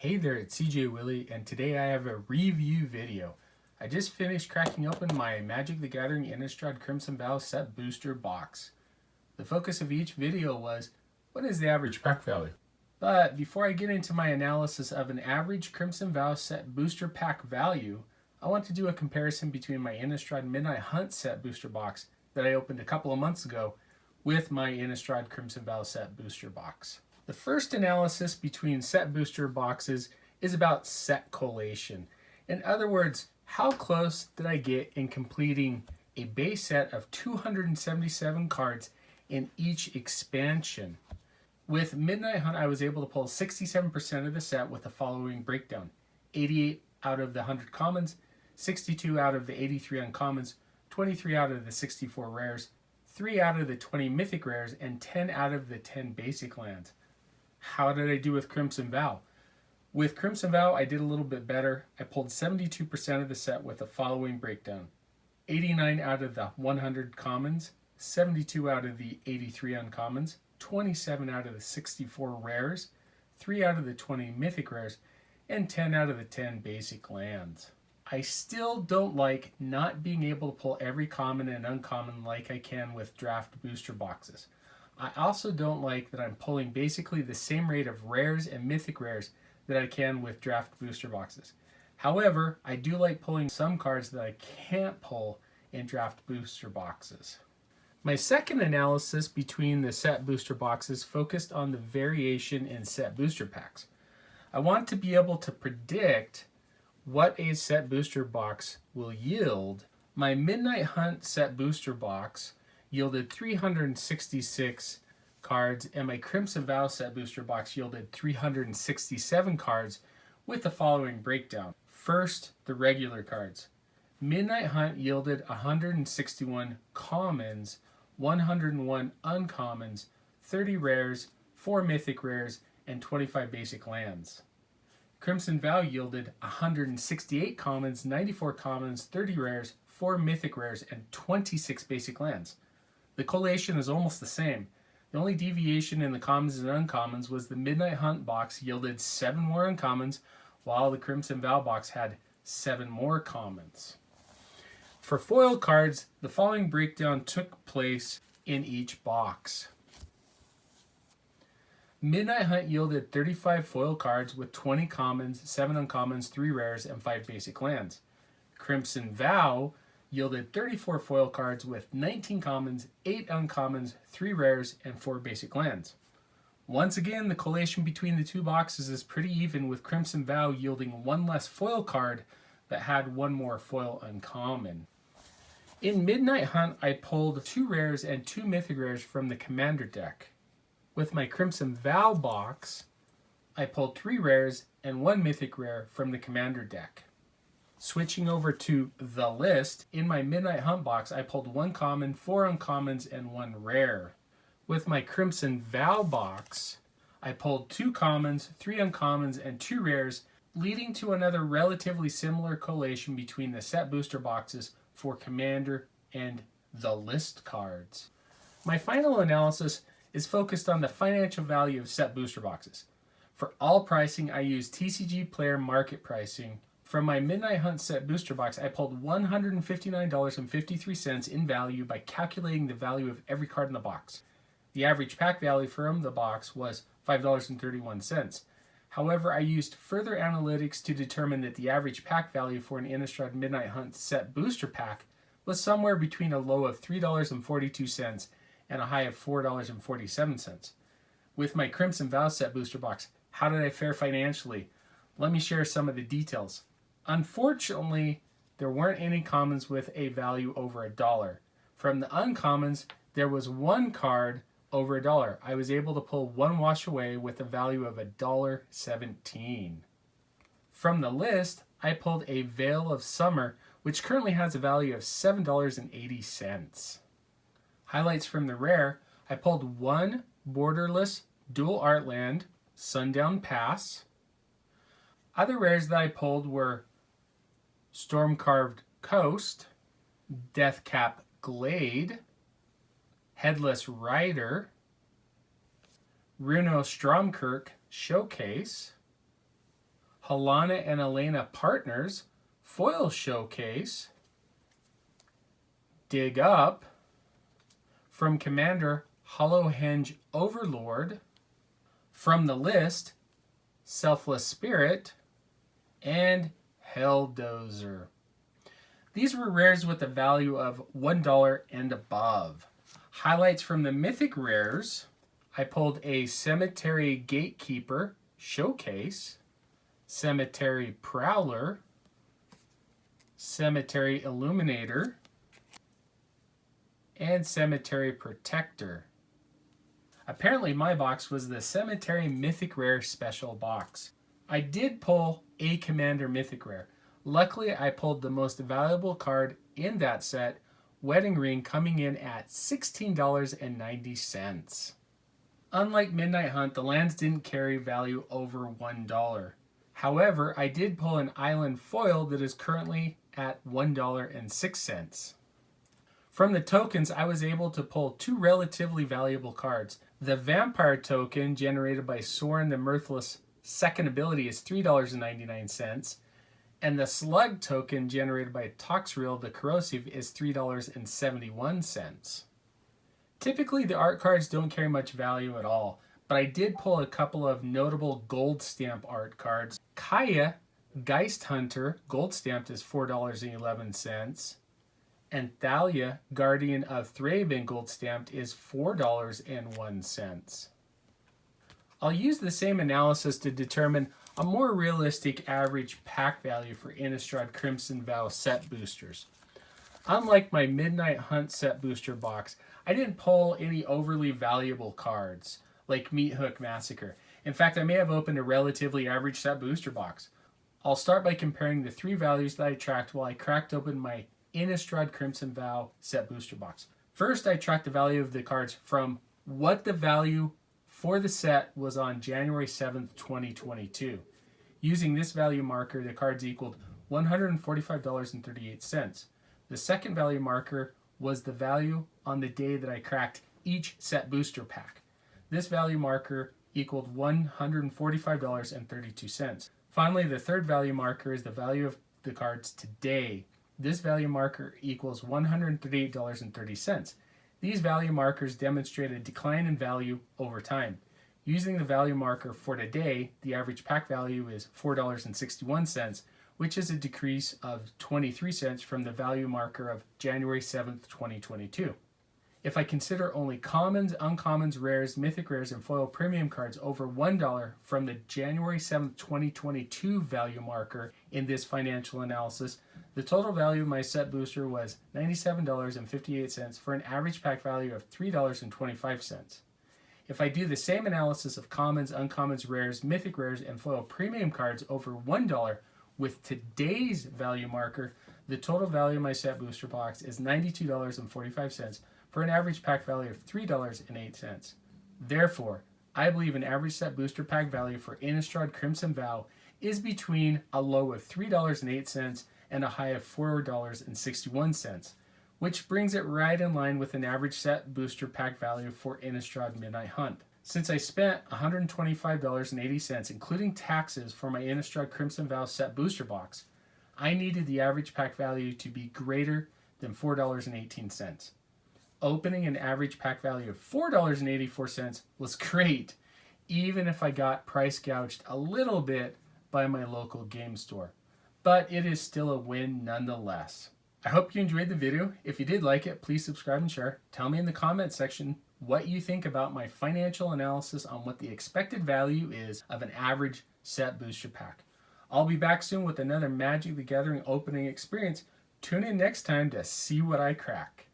Hey there, it's CJ Willie, and today I have a review video. I just finished cracking open my Magic the Gathering Innistrad Crimson Vow set booster box. The focus of each video was, what is the average pack value? But before I get into my analysis of an average Crimson Vow set booster pack value, I want to do a comparison between my Innistrad Midnight Hunt set booster box that I opened a couple of months ago with my Innistrad Crimson Vow set booster box. The first analysis between set booster boxes is about set collation. In other words, how close did I get in completing a base set of 277 cards in each expansion? With Midnight Hunt, I was able to pull 67% of the set with the following breakdown: 88 out of the 100 commons, 62 out of the 83 uncommons, 23 out of the 64 rares, 3 out of the 20 mythic rares, and 10 out of the 10 basic lands. How did I do with Crimson Vow? With Crimson Vow, I did a little bit better. I pulled 72% of the set with the following breakdown: 89 out of the 100 commons, 72 out of the 83 uncommons, 27 out of the 64 rares, 3 out of the 20 mythic rares, and 10 out of the 10 basic lands. I still don't like not being able to pull every common and uncommon like I can with draft booster boxes. I also don't like that I'm pulling basically the same rate of rares and mythic rares that I can with draft booster boxes. However, I do like pulling some cards that I can't pull in draft booster boxes. My second analysis between the set booster boxes focused on the variation in set booster packs. I want to be able to predict what a set booster box will yield. My Midnight Hunt set booster box yielded 366 cards, and my Crimson Vow set booster box yielded 367 cards with the following breakdown. First, the regular cards. Midnight Hunt yielded 161 commons, 101 uncommons, 30 rares, 4 mythic rares, and 25 basic lands. Crimson Vow yielded 168 commons, 94 commons, 30 rares, 4 mythic rares, and 26 basic lands. The collation is almost the same. The only deviation in the commons and uncommons was the Midnight Hunt box yielded 7 more uncommons, while the Crimson Vow box had 7 more commons. For foil cards, the following breakdown took place in each box. Midnight Hunt yielded 35 foil cards with 20 commons, 7 uncommons, 3 rares, and 5 basic lands. Crimson Vow yielded 34 foil cards with 19 commons, 8 uncommons, 3 rares, and 4 basic lands. Once again, the collation between the two boxes is pretty even, with Crimson Vow yielding 1 less foil card but had 1 more foil uncommon. In Midnight Hunt, I pulled 2 rares and 2 mythic rares from the commander deck. With my Crimson Vow box, I pulled 3 rares and 1 mythic rare from the commander deck. Switching over to the list, in my Midnight Hunt box, I pulled 1 common, 4 uncommons, and 1 rare. With my Crimson Vow box, I pulled 2 commons, 3 uncommons, and 2 rares, leading to another relatively similar collation between the set booster boxes for Commander and the list cards. My final analysis is focused on the financial value of set booster boxes. For all pricing, I use TCG Player Market Pricing. From my Midnight Hunt set booster box, I pulled $159.53 in value by calculating the value of every card in the box. The average pack value from the box was $5.31. However, I used further analytics to determine that the average pack value for an Innistrad Midnight Hunt set booster pack was somewhere between a low of $3.42 and a high of $4.47. With my Crimson Vow set booster box, how did I fare financially? Let me share some of the details. Unfortunately, there weren't any commons with a value over $1. From the uncommons, there was 1 card over $1. I was able to pull 1 wash away with a value of $1.17. From the list, I pulled a Veil of Summer, which currently has a value of $7.80. Highlights from the rare, I pulled 1 borderless dual art land, Sundown Pass. Other rares that I pulled were Storm-Carved Coast, Deathcap Glade, Headless Rider, Runo Stromkirk Showcase, Helena and Elena Partners Foil Showcase, Dig Up, from Commander Hollowhenge Overlord, from the list Selfless Spirit, and Helldozer. These were rares with a value of $1 and above. Highlights from the Mythic Rares: I pulled a Cemetery Gatekeeper Showcase, Cemetery Prowler, Cemetery Illuminator, and Cemetery Protector. Apparently my box was the Cemetery Mythic Rare Special Box. I did pull a Commander Mythic Rare. Luckily I pulled the most valuable card in that set, Wedding Ring, coming in at $16.90. Unlike Midnight Hunt, the lands didn't carry value over $1. However, I did pull an Island Foil that is currently at $1.06. From the tokens, I was able to pull two relatively valuable cards. The Vampire token, generated by Sorin the Mirthless, second ability, is $3.99, and the Slug token, generated by Toxriel the Corrosive, is $3.71. Typically, the art cards don't carry much value at all, but I did pull a couple of notable gold stamp art cards. Kaya, Geist Hunter, gold stamped, is $4.11. And Thalia, Guardian of Thraben, gold stamped, is $4.01. I'll use the same analysis to determine a more realistic average pack value for Innistrad Crimson Vow set boosters. Unlike my Midnight Hunt set booster box, I didn't pull any overly valuable cards like Meat Hook Massacre. In fact, I may have opened a relatively average set booster box. I'll start by comparing the three values that I tracked while I cracked open my Innistrad Crimson Vow set booster box. First, I tracked the value of the cards from what the value for the set was on January 7th, 2022. Using this value marker, the cards equaled $145.38. The second value marker was the value on the day that I cracked each set booster pack. This value marker equaled $145.32. Finally, the third value marker is the value of the cards today. This value marker equals $138.30. These value markers demonstrate a decline in value over time. Using the value marker for today, the average pack value is $4.61, which is a decrease of 23 cents from the value marker of January 7th, 2022. If I consider only commons, uncommons, rares, mythic rares, and foil premium cards over $1 from the January 7th, 2022 value marker in this financial analysis, the total value of my set booster was $97.58 for an average pack value of $3.25. If I do the same analysis of commons, uncommons, rares, mythic rares, and foil premium cards over $1 with today's value marker, the total value of my set booster box is $92.45 for an average pack value of $3.08. Therefore, I believe an average set booster pack value for Innistrad Crimson Vow is between a low of $3.08 and a high of $4.61, which brings it right in line with an average set booster pack value for Innistrad Midnight Hunt. Since I spent $125.80, including taxes, for my Innistrad Crimson Vow set booster box, I needed the average pack value to be greater than $4.18. Opening an average pack value of $4.84 was great, even if I got price gouged a little bit by my local game store. But it is still a win nonetheless. I hope you enjoyed the video. If you did like it, please subscribe and share. Tell me in the comments section what you think about my financial analysis on what the expected value is of an average set booster pack. I'll be back soon with another Magic the Gathering opening experience. Tune in next time to see what I crack.